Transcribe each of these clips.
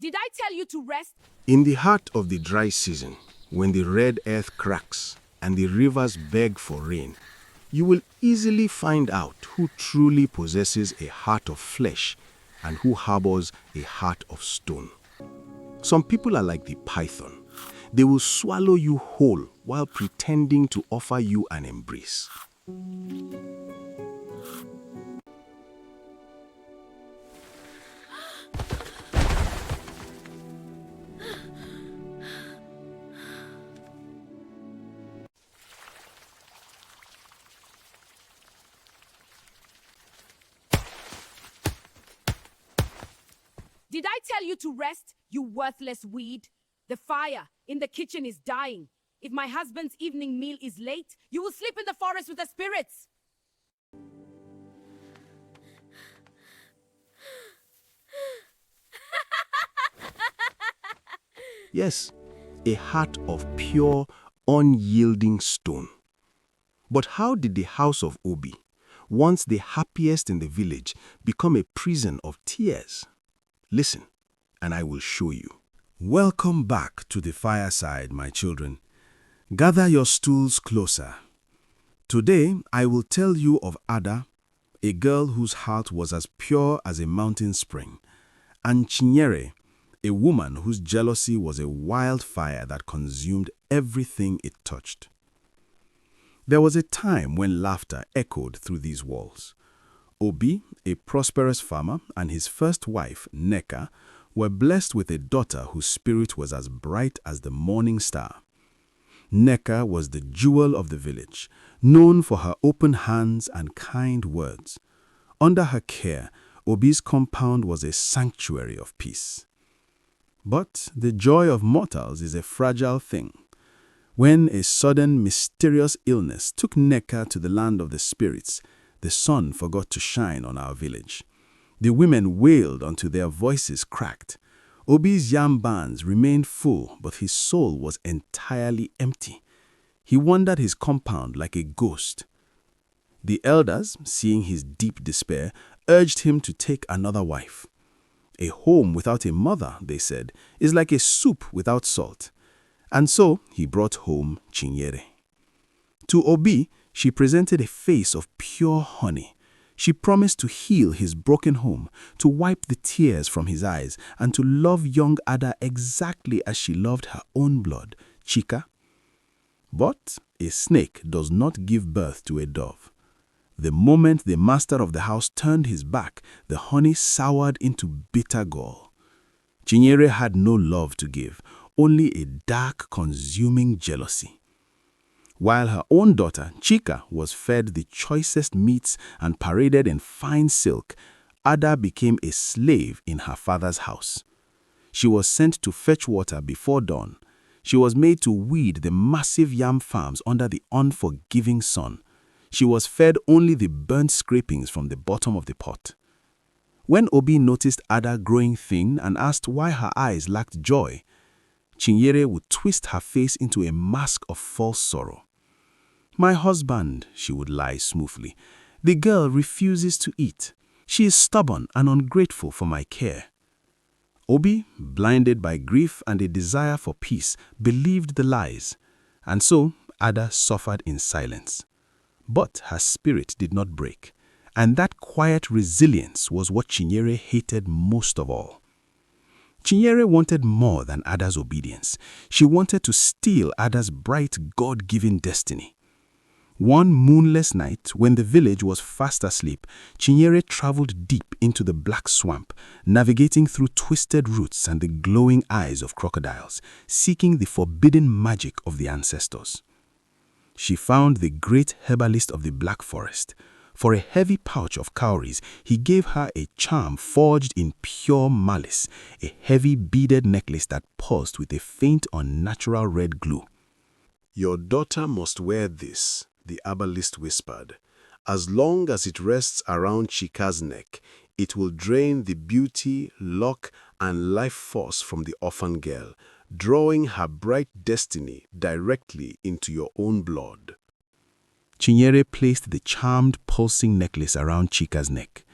Did I tell you to rest? In the heart of the dry season, when the red earth cracks and the rivers beg for rain, you will easily find out who truly possesses a heart of flesh and who harbors a heart of stone. Some people are like the python. They will swallow you whole while pretending to offer you an embrace. Did I tell you to rest, you worthless weed? The fire in the kitchen is dying. If my husband's evening meal is late, you will sleep in the forest with the spirits. Yes, a heart of pure, unyielding stone. But how did the house of Obi, once the happiest in the village, become a prison of tears? Listen, and I will show you. Welcome back to the fireside, my children. Gather your stools closer. Today, I will tell you of Ada, a girl whose heart was as pure as a mountain spring, and Chinyere, a woman whose jealousy was a wildfire that consumed everything it touched. There was a time when laughter echoed through these walls. Obi, a prosperous farmer, and his first wife, Neka, were blessed with a daughter whose spirit was as bright as the morning star. Neka was the jewel of the village, known for her open hands and kind words. Under her care, Obi's compound was a sanctuary of peace. But the joy of mortals is a fragile thing. When a sudden, mysterious illness took Neka to the land of the spirits, the sun forgot to shine on our village. The women wailed until their voices cracked. Obi's yam barns remained full, but his soul was entirely empty. He wandered his compound like a ghost. The elders, seeing his deep despair, urged him to take another wife. A home without a mother, they said, is like a soup without salt. And so he brought home Chinyere. To Obi, she presented a face of pure honey. She promised to heal his broken home, to wipe the tears from his eyes, and to love young Ada exactly as she loved her own blood, Chika. But a snake does not give birth to a dove. The moment the master of the house turned his back, the honey soured into bitter gall. Chinyere had no love to give, only a dark, consuming jealousy. While her own daughter, Chika, was fed the choicest meats and paraded in fine silk, Ada became a slave in her father's house. She was sent to fetch water before dawn. She was made to weed the massive yam farms under the unforgiving sun. She was fed only the burnt scrapings from the bottom of the pot. When Obi noticed Ada growing thin and asked why her eyes lacked joy, Chinyere would twist her face into a mask of false sorrow. "My husband," she would lie smoothly, "the girl refuses to eat. She is stubborn and ungrateful for my care." Obi, blinded by grief and a desire for peace, believed the lies, and so Ada suffered in silence. But her spirit did not break, and that quiet resilience was what Chinyere hated most of all. Chinyere wanted more than Ada's obedience. She wanted to steal Ada's bright, God-given destiny. One moonless night, when the village was fast asleep, Chinyere traveled deep into the black swamp, navigating through twisted roots and the glowing eyes of crocodiles, seeking the forbidden magic of the ancestors. She found the great herbalist of the Black Forest. For a heavy pouch of cowries, he gave her a charm forged in pure malice, a heavy beaded necklace that pulsed with a faint unnatural red glue. "Your daughter must wear this," the herbalist whispered. "As long as it rests around Chika's neck, it will drain the beauty, luck, and life force from the orphan girl, drawing her bright destiny directly into your own blood." Chinyere placed the charmed, pulsing necklace around Chika's neck.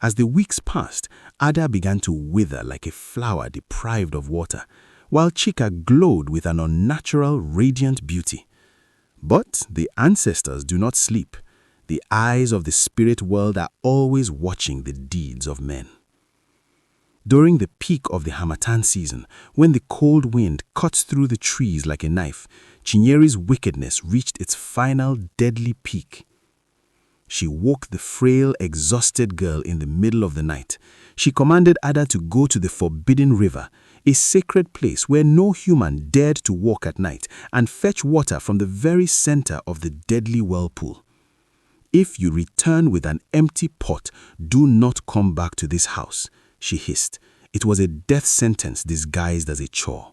As the weeks passed, Ada began to wither like a flower deprived of water, while Chika glowed with an unnatural, radiant beauty. But the ancestors do not sleep. The eyes of the spirit world are always watching the deeds of men. During the peak of the Harmattan season, when the cold wind cuts through the trees like a knife, Chinyere's wickedness reached its final deadly peak. She woke the frail, exhausted girl in the middle of the night. She commanded Ada to go to the Forbidden River, a sacred place where no human dared to walk at night, and fetch water from the very center of the deadly whirlpool. "If you return with an empty pot, do not come back to this house," she hissed. It was a death sentence disguised as a chore.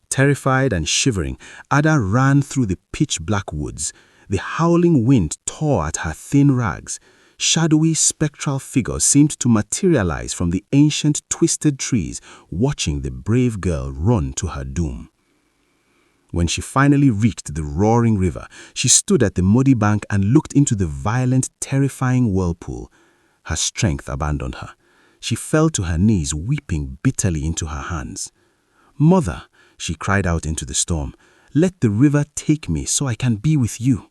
Terrified and shivering, Ada ran through the pitch-black woods. The howling wind tore at her thin rags. Shadowy, spectral figures seemed to materialize from the ancient, twisted trees, watching the brave girl run to her doom. When she finally reached the roaring river, she stood at the muddy bank and looked into the violent, terrifying whirlpool. Her strength abandoned her. She fell to her knees, weeping bitterly into her hands. "Mother," she cried out into the storm, "let the river take me so I can be with you."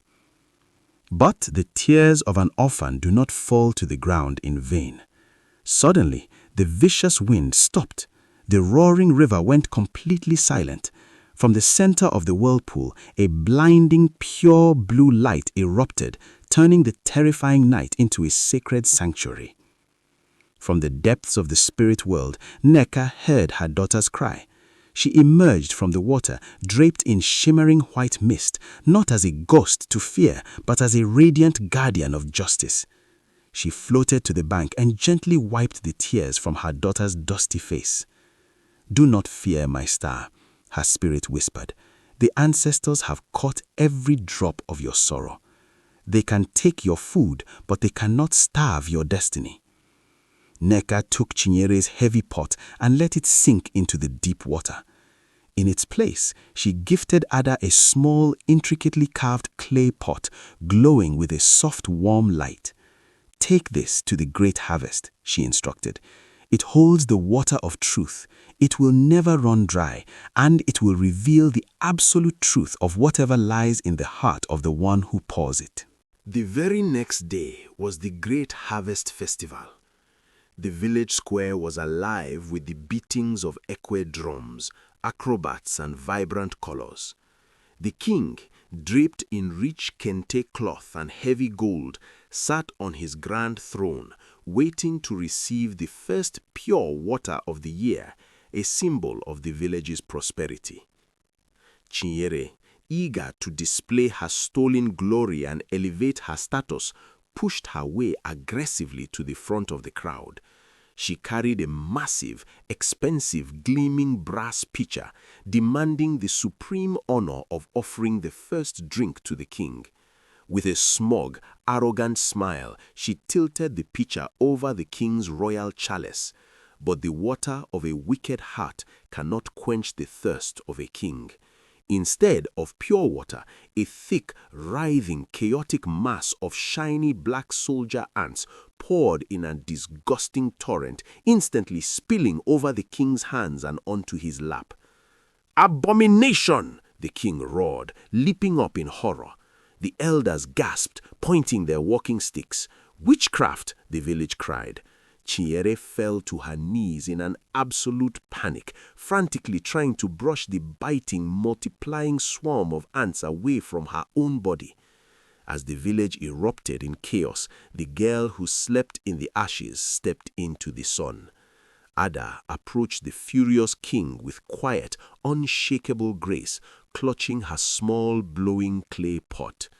But the tears of an orphan do not fall to the ground in vain. Suddenly, the vicious wind stopped. The roaring river went completely silent. From the center of the whirlpool, a blinding, pure blue light erupted, turning the terrifying night into a sacred sanctuary. From the depths of the spirit world, Nneka heard her daughter's cry. She emerged from the water, draped in shimmering white mist, not as a ghost to fear, but as a radiant guardian of justice. She floated to the bank and gently wiped the tears from her daughter's dusty face. "Do not fear, my star," her spirit whispered. "The ancestors have caught every drop of your sorrow. They can take your food, but they cannot starve your destiny." Nneka took Chinyere's heavy pot and let it sink into the deep water. In its place, she gifted Ada a small, intricately carved clay pot, glowing with a soft, warm light. "Take this to the great harvest," she instructed. "It holds the water of truth. It will never run dry, and it will reveal the absolute truth of whatever lies in the heart of the one who pours it." The very next day was the Great Harvest Festival. The village square was alive with the beatings of ekwe drums, acrobats, and vibrant colors. The king, draped in rich kente cloth and heavy gold, sat on his grand throne, waiting to receive the first pure water of the year, a symbol of the village's prosperity. Chinyere, eager to display her stolen glory and elevate her status, pushed her way aggressively to the front of the crowd. She carried a massive, expensive, gleaming brass pitcher, demanding the supreme honor of offering the first drink to the king. With a smug, arrogant smile, she tilted the pitcher over the king's royal chalice. But the water of a wicked heart cannot quench the thirst of a king. Instead of pure water, a thick, writhing, chaotic mass of shiny black soldier ants poured in a disgusting torrent, instantly spilling over the king's hands and onto his lap. "Abomination!" the king roared, leaping up in horror. The elders gasped, pointing their walking sticks. "Witchcraft!" the village cried. Chinyere fell to her knees in an absolute panic, frantically trying to brush the biting, multiplying swarm of ants away from her own body. As the village erupted in chaos, the girl who slept in the ashes stepped into the sun. Ada approached the furious king with quiet, unshakable grace, clutching her small, blowing clay pot.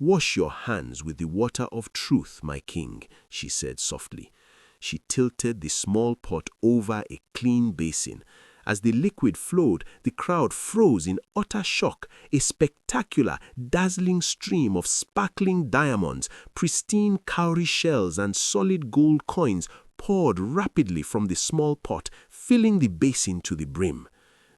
"Wash your hands with the water of truth, my king," she said softly. She tilted the small pot over a clean basin. As the liquid flowed, the crowd froze in utter shock. A spectacular, dazzling stream of sparkling diamonds, pristine cowrie shells, and solid gold coins poured rapidly from the small pot, filling the basin to the brim.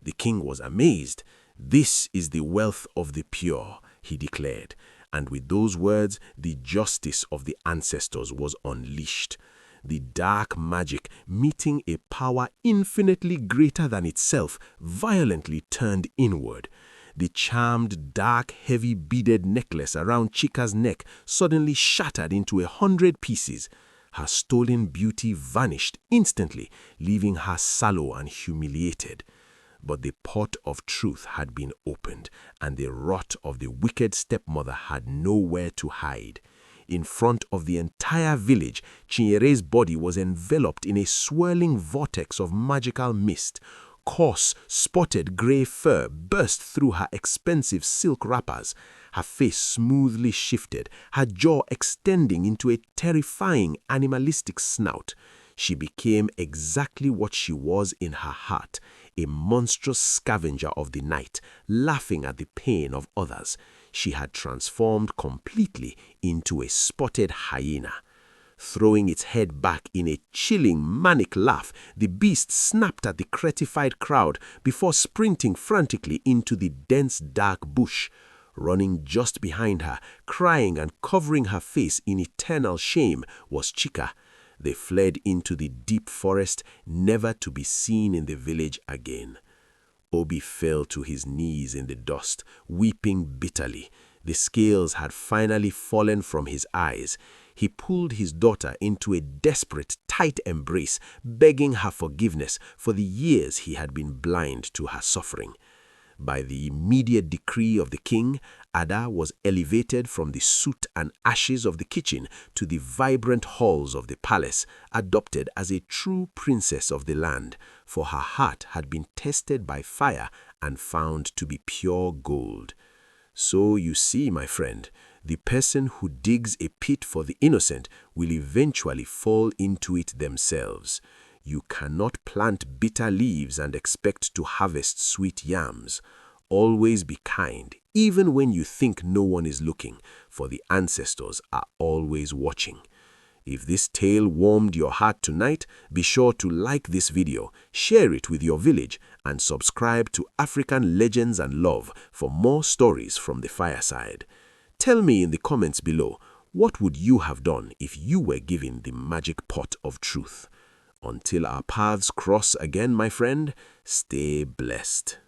The king was amazed. "This is the wealth of the pure," he declared. And with those words, the justice of the ancestors was unleashed. the dark magic, meeting a power infinitely greater than itself, violently turned inward. The charmed, dark, heavy beaded necklace around Chica's neck suddenly shattered into 100 pieces. Her stolen beauty vanished instantly, leaving her sallow and humiliated. But the pot of truth had been opened, and the wrath of the wicked stepmother had nowhere to hide. In front of the entire village, Chinyere's body was enveloped in a swirling vortex of magical mist. Coarse, spotted gray fur burst through her expensive silk wrappers. Her face smoothly shifted, her jaw extending into a terrifying animalistic snout. She became exactly what she was in her heart, a monstrous scavenger of the night, laughing at the pain of others. She had transformed completely into a spotted hyena. Throwing its head back in a chilling, manic laugh, the beast snapped at the gratified crowd before sprinting frantically into the dense, dark bush. Running just behind her, crying and covering her face in eternal shame, was Chika. They fled into the deep forest, never to be seen in the village again. Obi fell to his knees in the dust, weeping bitterly. The scales had finally fallen from his eyes. He pulled his daughter into a desperate, tight embrace, begging her forgiveness for the years he had been blind to her suffering. By the immediate decree of the king, Ada was elevated from the soot and ashes of the kitchen to the vibrant halls of the palace, adopted as a true princess of the land, for her heart had been tested by fire and found to be pure gold. So you see, my friend, the person who digs a pit for the innocent will eventually fall into it themselves. You cannot plant bitter leaves and expect to harvest sweet yams. Always be kind, even when you think no one is looking, for the ancestors are always watching. If this tale warmed your heart tonight, be sure to like this video, share it with your village, and subscribe to African Legends and Love for more stories from the fireside. Tell me in the comments below, what would you have done if you were given the magic pot of truth? Until our paths cross again, my friend, stay blessed.